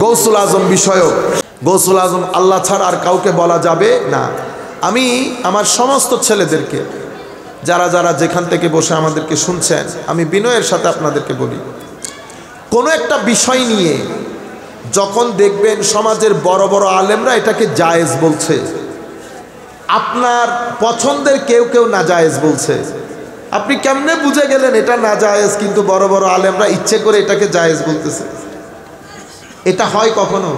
গৌসুল আজম বিষয়ক। গৌসুল আজম আল্লাহ ছাড়া আর কাউকে বলা যাবে না। আমি আমার সমস্ত ছেলেদেরকে, যারা যারা যেখান থেকে বসে আমাদেরকে শুনছেন, আমি বিনয়ের সাথে আপনাদেরকে বলি, কোনো একটা বিষয় নিয়ে যখন দেখবেন সমাজের বড় বড় আলেমরা এটাকে জায়েজ বলছে, আপনার পছন্দের কেউ কেউ না জায়েজ বলছে, আপনি কেমনে বুঝে গেলেন এটা না জায়েজ কিন্তু বড় বড় আলেমরা ইচ্ছে করে এটাকে জায়েজ বলতেছে? এটা হয় কখনো?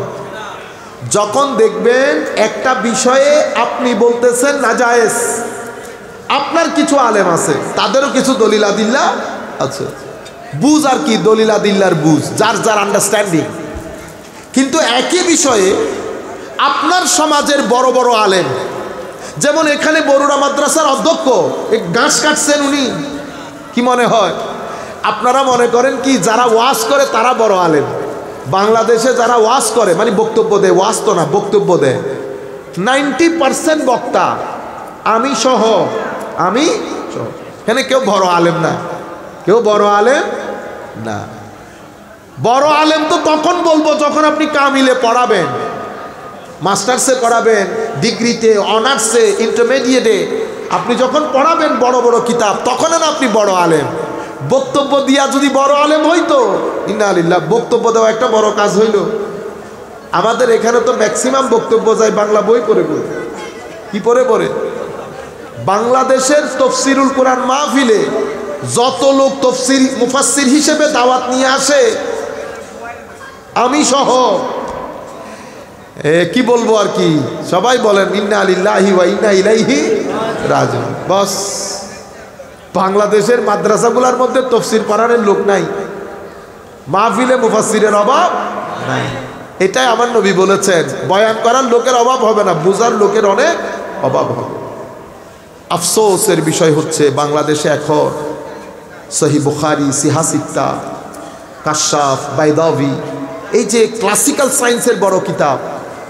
যখন দেখবেন একটা বিষয়ে আপনি বলতেছেন না জায়েজ, আপনার কিছু আলেম আছে তাদেরও কিছু দলিল আদিল্লা আছে, বুঝ আর কি দলিল আদিল্লার বুঝ, যার যার আন্ডারস্ট্যান্ডিং। কিন্তু একই বিষয়ে আপনার সমাজের বড় বড় আলেম, যেমন এখানে বরুড়া মাদ্রাসার অধ্যক্ষ ঘাস কাটছেন, উনি কি মনে হয়? আপনারা মনে করেন কি যারা ওয়াজ করে তারা বড় আলেম? বাংলাদেশে যারা ওয়াজ করে মানে বক্তব্য দেয়, ওয়াজ তো না বক্তব্য দেয়, 90% বক্তা আমি সহ এখানে কেউ বড় আলেম না, কেউ বড় আলেম না। বড় আলেম তো তখন বলবো যখন আপনি কামিলে পড়াবেন, মাস্টার্সে পড়াবেন, ডিগ্রিতে, অনার্সে, ইন্টারমিডিয়েটে আপনি যখন পড়াবেন বড় বড় কিতাব, তখন না আপনি বড় আলেম। বক্তব্য দিয়া যদি বড় আলেম হইতো, ইন্না লিল্লাহ, বক্তব্য দেওয়া একটা বড় কাজ হইল। আমাদের এখানে তো ম্যাক্সিমাম বক্তব্য যায় বাংলা বই পড়ে পড়ে। কি পড়ে পড়ে? বাংলাদেশের তফসিরুল কোরআন মাহফিলে যত লোক তফসির মুফাসসির হিসেবে দাওয়াত নিয়ে আসে, আমি সহ, কি বলবো আর কি, সবাই বলেন ইন্না লিল্লাহি ওয়া ইন্না ইলাইহি রাজিউন। বস, বাংলাদেশের মাদ্রাসাগুলোর মধ্যে তফসির পড়ানোর লোক নাই, মাহফিলে মুফাসসিরের অভাব নাই। এটাই আমার নবী বলেছেন, বয়ান করার লোকের অভাব হবে না, বুঝার লোকের অনেক অভাব হবে। আফসোসের বিষয় হচ্ছে বাংলাদেশে এখন সহিহ বুখারী, সিহাহ সিত্তা, কাশাফ, বাইদাবি, এই যে ক্লাসিক্যাল সায়েন্সের বড় কিতাব,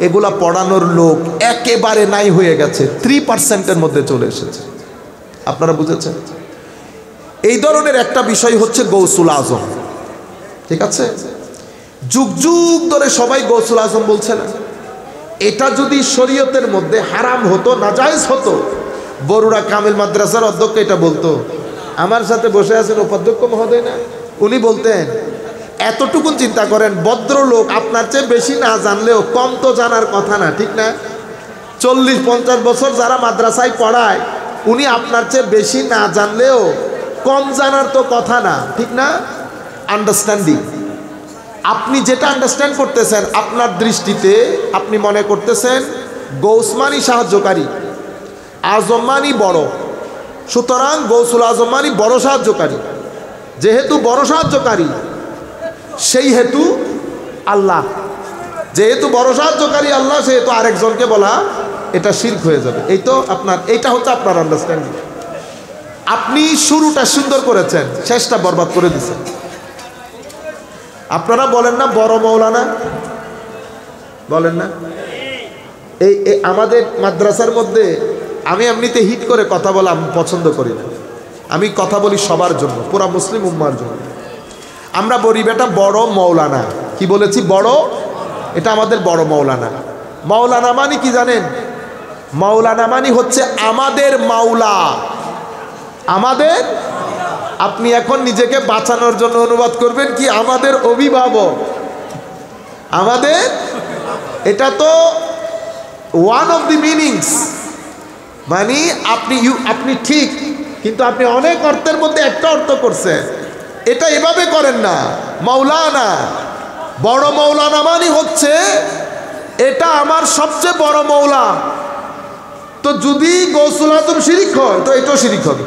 এগুলা পড়ানোর লোক একেবারে নাই হয়ে গেছে, 3%-এর মধ্যে চলে এসেছে। আপনারা বুঝেছেন? এই ধরনের একটা বিষয় হচ্ছে গৌসুল আজম, ঠিক আছে? যুগ যুগ ধরে সবাই গৌসুল আজম বলছে না। এটা যদি শরীয়তের মধ্যে হারাম হতো, নাজায়েজ হতো, বরুড়া কামিল মাদ্রাসার অধ্যক্ষ এটা বলতো। আমার সাথে বসে আছেন উপাধ্যক্ষ মহোদয় না, উনি বলতেন, এতটুকুন চিন্তা করেন, ভদ্রলোক আপনার চেয়ে বেশি না জানলেও কম তো জানার কথা না, ঠিক না? 40-50 বছর যারা মাদ্রাসায় পড়ায়, উনি আপনার চেয়ে বেশি না জানলেও কম জানার তো কথা না, ঠিক না? আন্ডারস্ট্যান্ডিং, আপনি যেটা আন্ডারস্ট্যান্ড করতেছেন আপনার দৃষ্টিতে, আপনি মনে করতেছেন গৌস মানি সাহায্যকারী, আজম মানি বড়, সুতরাং গৌসুল আজম মানি বড় সাহায্যকারী। যেহেতু বড় সাহায্যকারী, সেই হেতু আল্লাহ, যেহেতু বড় সাহায্যকারী আল্লাহ, সেহেতু আরেকজনকে বলা এটা শিরক হয়ে যাবে। এই তো আপনার, এইটা হচ্ছে আপনার আন্ডারস্ট্যান্ডিং। আপনি শুরুটা সুন্দর করেছেন, শেষটা বরবাদ করে দিচ্ছেন। আপনারা বলেন না বড় মৌলানা, বলেন না? এই আমাদের মাদ্রাসার মধ্যে আমি এমনিতে হিট করে কথা বলা আমি পছন্দ করি না, আমি কথা বলি সবার জন্য, পুরা মুসলিম উম্মার জন্য। আমরা বলি বেটা বড় মৌলানা, কি বলেছি? বড়, এটা আমাদের বড় মৌলানা। মৌলানা মানে কি জানেন? মৌলানা মানে হচ্ছে আমাদের মাওলা, আমাদের। আপনি এখন নিজেকে বাঁচানোর জন্য অনুবাদ করবেন কি? আমাদের অভিভাবক, আমাদের। এটা তো ওয়ান অফ দি মিনিংস, মানে আপনি ঠিক, কিন্তু আপনি অনেক অর্থের মধ্যে একটা অর্থ করছেন। এটা এভাবে করেন না। মাওলানা, বড় মৌলানা মানে হচ্ছে এটা আমার সবচেয়ে বড় মৌলা। তো যদি গৌসুল আজম শিরিক হয় তো এটাও শিরিক হবে।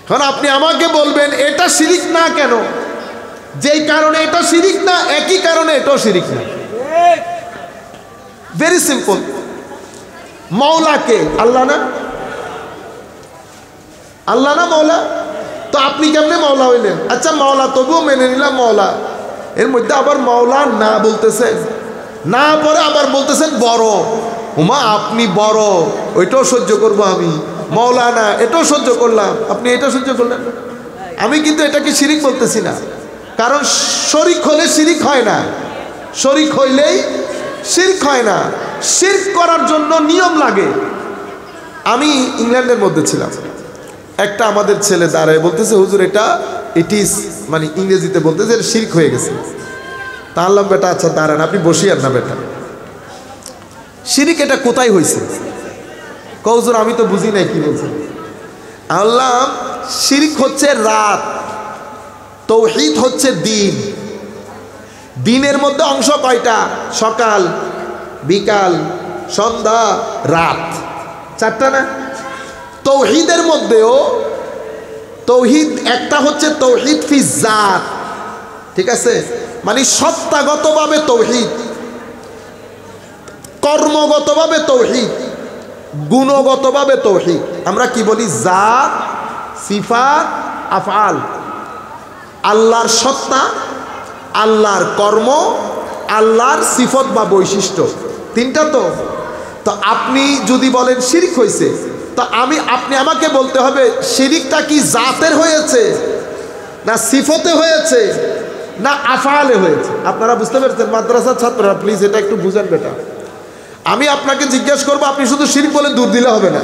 কারণ আপনি আমাকে বলবেন এটা শিরিক না কেন, যেই কারণে এটা শিরিক না একই কারণে এটাও শিরিক না। Very simple. মৌলাকে আল্লাহ না, আল্লাহ না মৌলা? তো আপনি কেমনে মৌলা হইলেন? আচ্ছা মৌলা, তবুও মেনে নিলাম মৌলা, এর মধ্যে আবার মৌলা না বলতেছেন, না পরে আবার বলতেছেন বড়। উমা আপনি বড়, ওইটাও সহ্য করবো আমি, মৌলানা এটাও সহ্য করলাম, আপনি এটা সহ্য করলেন। আমি কিন্তু এটাকে শিরিক বলতেছি না, কারণ শরিক হলে শিরিক হয় না, শরীক হইলেই শিরক হয় না। শিরক করার জন্য নিয়ম লাগে। আমি ইংল্যান্ডের মধ্যে ছিলাম, একটা আমাদের ছেলে দাঁড়ায় বলতেছে, হুজুর এটা ইট ইজ, মানে ইংরেজিতে বলতেছে শিরক হয়ে গেছে। তা আল্লাহ, বেটা আচ্ছা দাঁড়ান, আপনি বসিয়ান না বেটা, শিরক এটা কোথায় হয়েছে? হুজুর আমি তো বুঝি নাই কি বলছেন। আল্লাহ, শিরক হচ্ছে রাত, তৌহিদ হচ্ছে দিন। দিনের মধ্যে অংশ কয়টা? সকাল, বিকাল, সন্ধ্যা, রাত, চারটা না? তৌহিদের মধ্যেও তৌহিদ একটা হচ্ছে তৌহিদ ফি জাত, ঠিক আছে, মানে সত্তাগতভাবে তৌহিদ, কর্মগতভাবে তৌহিদ, গুণগতভাবে তৌহিদ। আমরা কি বলি? জাত, সিফাত, আফআল। আল্লাহর সত্তা, আল্লাহর কর্ম, আল্লাহর সিফত বা বৈশিষ্ট্য, তিনটা। তো আপনি যদি বলেন শিরক হয়েছে, তো আপনি আমাকে বলতে হবে শিরকটা কি জাতের হয়েছে, না সিফতে হয়েছে, না আফআলে হয়েছে? আপনারা বুঝতে পেরেছেন? মাদ্রাসার ছাত্ররা প্লিজ এটা একটু বুঝেন বেটা। আমি আপনাকে জিজ্ঞেস করবো, আপনি শুধু শিরক বলে দূর দিলে হবে না।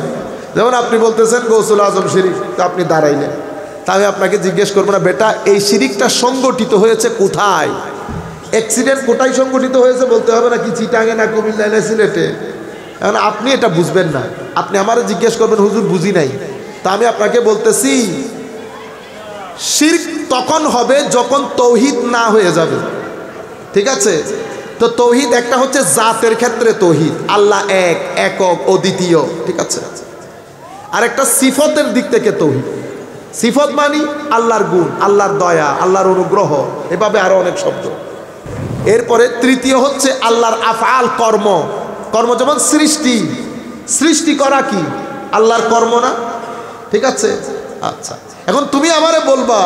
যেমন আপনি বলতেছেন গৌসুল আজম শিরক, তো আপনি দাঁড়াইলেন, তা আমি আপনাকে জিজ্ঞেস করবো না, বেটা এই শিরকটা সংগঠিত হয়েছে কোথায়? অ্যাক্সিডেন্ট কোথায় সংগঠিত হয়েছে বলতে হবে না, কি চিটাঙে না কুমিল্লায় না সিলেটে? এখন আপনি এটা বুঝবেন না, আপনি আমারে জিজ্ঞেস করবেন হুজুর বুঝি নাই। তা আমি আপনাকে বলতেছি শিরক তখন হবে যখন তৌহিদ না হয়ে যাবে, ঠিক আছে? তো তৌহিদ একটা হচ্ছে জাতের ক্ষেত্রে তৌহিদ, আল্লাহ এক, একক, অদ্বিতীয়, ঠিক আছে। আর একটা সিফতের দিক থেকে তৌহিদ। সিফত মানি আল্লাহর গুণ, আল্লাহর দয়া, আল্লাহর অনুগ্রহ, এভাবে আরো অনেক শব্দ। এরপরে তৃতীয় হচ্ছে আল্লাহর আফআল, কর্ম। কর্ম যেমন সৃষ্টি, সৃষ্টি করা কি আল্লাহর কর্ম না? ঠিক আছে, আচ্ছা। এখন তুমি আমারে বলবা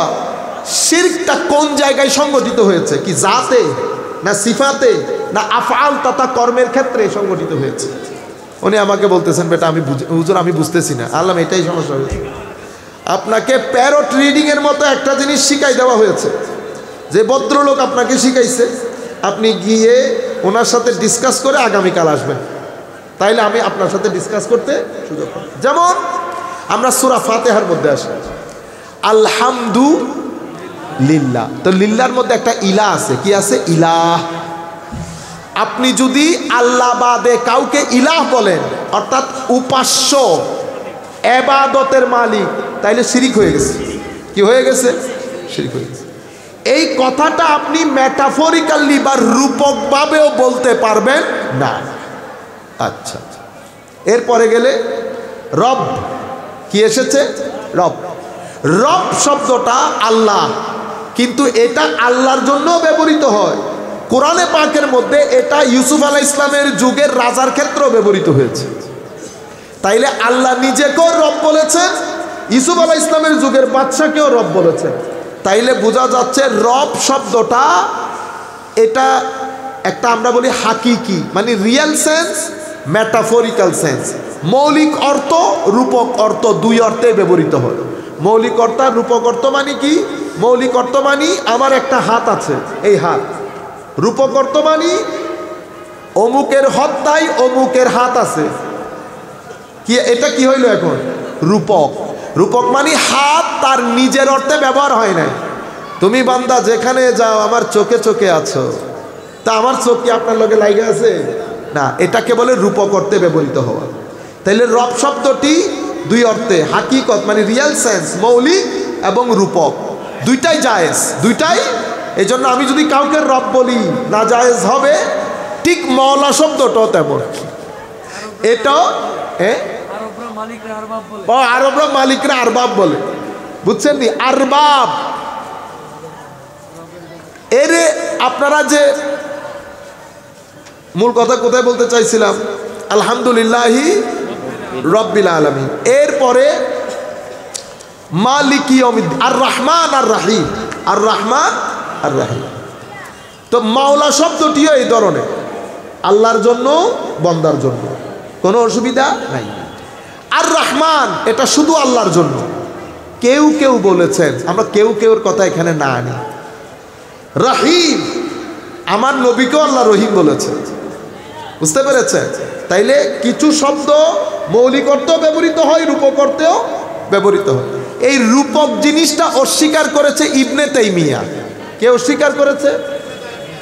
শিরকটা কোন জায়গায় সংগঠিত হয়েছে, কি জাতে, না সিফাতে, না আফআল তথা কর্মের ক্ষেত্রে সংগঠিত হয়েছে? উনি আমাকে বলতেছেন, বেটা আমি হুজুর আমি বুঝতেছি না। আল্লাহ, এটাই সমস্যা হয়েছে। আপনাকে প্যারট রিডিং এর মতো একটা জিনিস শিখাই দেওয়া হয়েছে, যে ভদ্রলোক আপনাকে শিখাইছে, আপনি গিয়ে ওনার সাথে ডিসকাস করে আগামীকাল আসবেন, তাইলে আমি আপনার সাথে ডিসকাস করতে সুযোগ পাব। যেমন আমরা সূরা ফাতিহার মধ্যে আসি, আলহামদুলিল্লাহ। তো লিল্লাহর মধ্যে একটা ইলা আছে, কি আছে? ইলাহ। আপনি যদি আল্লাহ বাদে কাউকে ইলাহ বলেন, অর্থাৎ উপাস্য, ইবাদতের মালিক, তাইলে শিরক হয়ে গেছে। কি হয়ে গেছে? শিরক হয়ে গেছে। এই কথাটা আপনি মেটাফরিক্যালি বা রূপকভাবেও বলতে পারবেন না। আচ্ছা, এরপরে গেলে রব, কি এসেছে? রব। রব শব্দটা আল্লাহ, কিন্তু এটা আল্লাহর জন্য ব্যবহৃত হয়। কোরআনে পাকের মধ্যে এটা ইউসুফ আলাইহিস সালামের যুগের রাজার ক্ষেত্রেও ব্যবহৃত হয়েছে। তাইলে আল্লাহ নিজেকেও রব বলেছেন, ইউসুফ আলাইহিস সালামের যুগের বাদশাকেও রব বলেছেন। তাইলে বোঝা যাচ্ছে রব শব্দটা এটা একটা, আমরা বলি হাকিকি, মানে রিয়েল সেন্স, মেটাফরিক্যাল সেন্স। মৌলিক অর্থ, রূপক অর্থ, দুই অর্থে ব্যবহৃত হয়। মৌলিক অর্থ আর রূপক অর্থ মানে কি? মৌলিক অর্থ মানে আমার একটা হাত আছে, এই হাত। রূপক অর্থ মানে অমুকের হত্যায় অমুকের হাত আছে। কি এটা কি হইল এখন? রূপক। রূপক মানে হাত তার নিজের অর্থে ব্যবহার হয় নাই। তুমি বান্দা যেখানে যাও আমার চোখে চোখে আছো, তা আমার চোখ কি আপনার লগে লাইগা আছে? না, এটাকে বলে রূপক অর্থে ব্যবহৃত হওয়া। তাইলে রব শব্দটি দুই অর্থে, হাকিকত মানে রিয়েল সেন্স, মৌলিক এবং রূপক, দুইটাই জায়েজ, দুইটাই। এই জন্য আমি যদি কাউকে রব বলি না জায়েজ হবে, ঠিক মওলা শব্দটাও তেমন। এটা আরবরা মালিকরা আরবাব বলে, বুঝছেন নি? আরবাব। এরে আপনারা যে মূল কথা কোথায় বলতে চাইছিলাম, আলহামদুলিল্লাহি রব্বিল আলামিন। এরপরে মালিকি ইয়াউমিদ্দিন, আর রহমান আর রাহিম, আর রহমান আর রাহিম। তো মাওলা শব্দটিও এই ধরনের, আল্লাহর জন্য, বন্দার জন্য, কোনো অসুবিধা নাই। আর রহমান এটা শুধু আল্লাহর জন্য। কেউ কেউ বলেছেন, আমরা কেউ কেউর কথা এখানে না আনি। রাহিম আমার নবীকেও আল্লাহ রহিম বলেছে। বুঝতে পেরেছেন? তাইলে কিছু শব্দ মৌলিক অর্থেও ব্যবহৃত হয়, রূপক অর্থেও ব্যবহৃত হয়। এই রূপক জিনিসটা অস্বীকার করেছে ইবনে তাইমিয়া। কে অস্বীকার করেছে?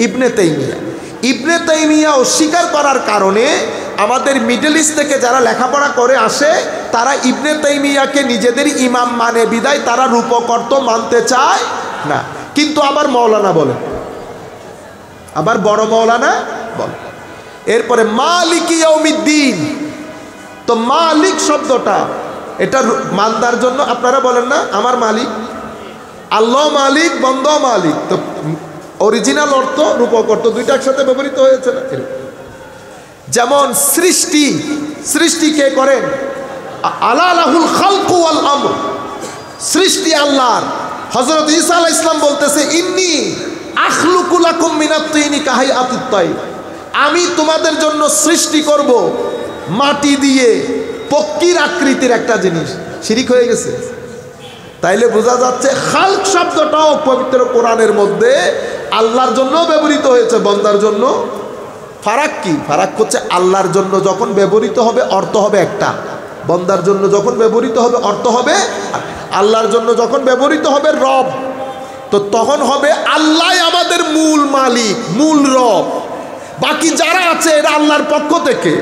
ইবনে তাইমিয়া। ইবনে তাইমিয়া অস্বীকার করার কারণে আমাদের মিডল ইস্ট থেকে যারা লেখাপড়া করে আসে তারা ইবনে তাইমিয়াকে নিজেদের ইমাম মানে বিদায় তারা রূপক অর্থ মানতে চায় না। কিন্তু আবার মৌলানা বলে, আবার বড় মৌলানা বলে। এরপরে মালিকি ইয়াউমিদ্দিন, তো মালিক শব্দটা এটা মানদার জন্য আপনারা বলেন না আমার মালিক, আল্লাহ মালিক, বন্দা মালিক, তো অরিজিনাল অর্থ রূপক অর্থ দুইটা একসাথে ব্যবহৃত হয়েছে না? যেমন সৃষ্টি, সৃষ্টি কে করেন? আলা লাহুল খালকু ওয়াল আমর, সৃষ্টি আল্লাহর। হযরত ঈসা আলাইহিস সালাম বলতেছে ইন্নী আখলুকু লাকুম মিনাত তিনি কাহাইআতিত তাইর, আমি তোমাদের জন্য সৃষ্টি করব মাটি দিয়ে পক্ষীর আকৃতির একটা জিনিস। শিরিক হয়ে গেছে। তাইলে বোঝা যাচ্ছে খালক শব্দটাও পবিত্র কোরআনের মধ্যে আল্লাহর জন্য ব্যবহৃত হয়েছে, বন্দার জন্য। ফারাক কি? ফারাক হচ্ছে আল্লাহর জন্য যখন ব্যবহৃত হবে অর্থ হবে একটা, বন্দার জন্য যখন ব্যবহৃত হবে অর্থ হবে, আল্লাহর জন্য যখন ব্যবহৃত হবে রব, তো তখন হবে আল্লাহ আমাদের মূল মালিক, মূল রব। বাকি যারা আছে এরা আল্লাহর পক্ষ থেকে,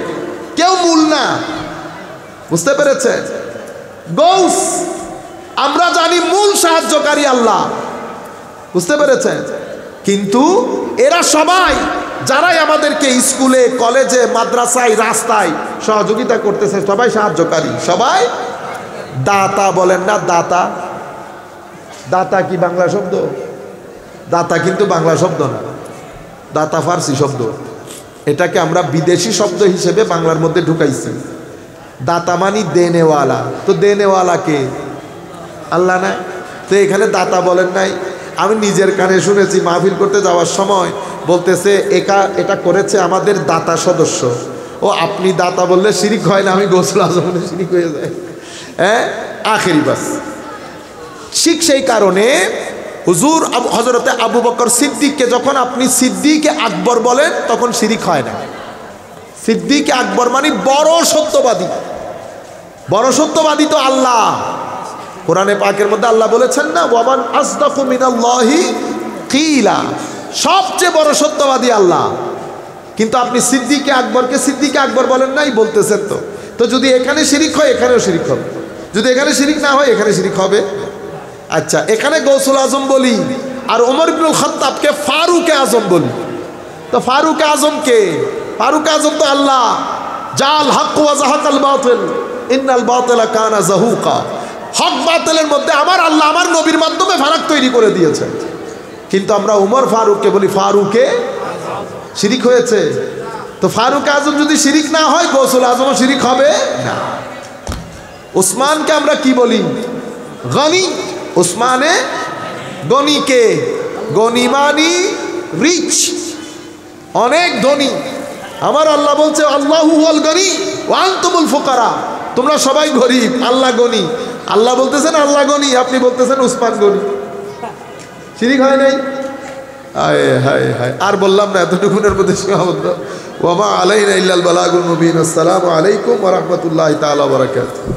কেউ মূল না। বুঝতে পেরেছে? গৌস আমরা জানি মূল সাহায্যকারী আল্লাহ। বুঝতে পেরেছেন? কিন্তু এরা সবাই যারাই আমাদেরকে স্কুলে, কলেজে, মাদ্রাসায়, রাস্তায় সহযোগিতা করতেছে সবাই সাহায্যকারী, সবাই দাতা বলেন না? দাতা, দাতা কি বাংলা শব্দ? দাতা কিন্তু বাংলা শব্দ না, দাতা ফার্সি শব্দ। এটাকে আমরা বিদেশি শব্দ হিসেবে বাংলার মধ্যে ঢুকাইছি। দাতা মানি দেনেওয়ালা, তো দেনেওয়ালা কে? আল্লাহ না? তো এখানে দাতা বলেন নাই। আমি নিজের কানে শুনেছি মাহফিল করতে যাওয়ার সময় বলতেছে এটা করেছে আমাদের দাতা সদস্য। ও আপনি দাতা বললে শিরিক হয় না? আমি গোসল আজমনে শিরিক হয়ে যায়। হ্যাঁ, আখেরি বাস। ঠিক সেই কারণে হুজুর হযরতে আবু বকর সিদ্দিককে যখন আপনি সিদ্দিকে আকবর বলেন তখন শিরিক হয় না। সিদ্দিকে আকবর মানে বড় সত্যবাদী। বড় সত্যবাদী তো আল্লাহ। কোরআনে পাকের মধ্যে আল্লাহ বলেছেন না, ওয়ামান আসদাকু মিনাল্লাহি কিলা, সবচেয়ে বড় সত্যবাদী আল্লাহ। কিন্তু আপনি সিদ্দিকে আকবরকে সিদ্দিকে আকবর বলেন নাই, বলতেছেন তো। তো যদি এখানে শিরিক হয় এখানেও শিরিক হবে, যদি এখানে শিরিক না হয় এখানে শিরিক হবে। আচ্ছা, এখানে গৌসুল আজম বলি আর ওমর ইবনুল খাত্তাবকে ফারুকে আজম বলি, তো ফারুকে আজম কে? ফারুক আজম তো আল্লাহ। জাল হক ওয়া যাহাকাল বাতিল ইন্নাল বাতিলা কানা যাহুকা, হক বাতিলের মধ্যে আমার আল্লাহ আমার নবীর মাধ্যমে ফারাক তৈরি করে দিয়েছেন। কিন্তু আমরা উমর ফারুককে বলি ফারুকে, শিরিক হয়েছে। তো ফারুক আজম যদি শিরিক না হয় গৌসুল আজমও শিরিক হবে না। উসমানকে আমরা কি বলি? গনি। উসমানে গনিকে, গনি মানি রিচ, অনেক ধনী। আমার আল্লাহ বলছে আল্লাহু হুয়াল গনি ওয়া আনতুমুল ফুকারা, তোমরা সবাই গরিব, আল্লাহ গনি। আল্লাহ বলতেছেন আল্লাহ গনি, আপনি বলতেছেন উসমান গনি। শিরিক হয় নাই? হায় হায় হায়, আর বললাম না, এতটুকুনের মধ্যে সীমাবদ্ধ। ওয়া মা আলাইনা ইল্লাল বালাগুল মুবিন। আসসালামু আলাইকুম ওয়া রাহমাতুল্লাহি তাআলা ওয়া বারাকাতুহু।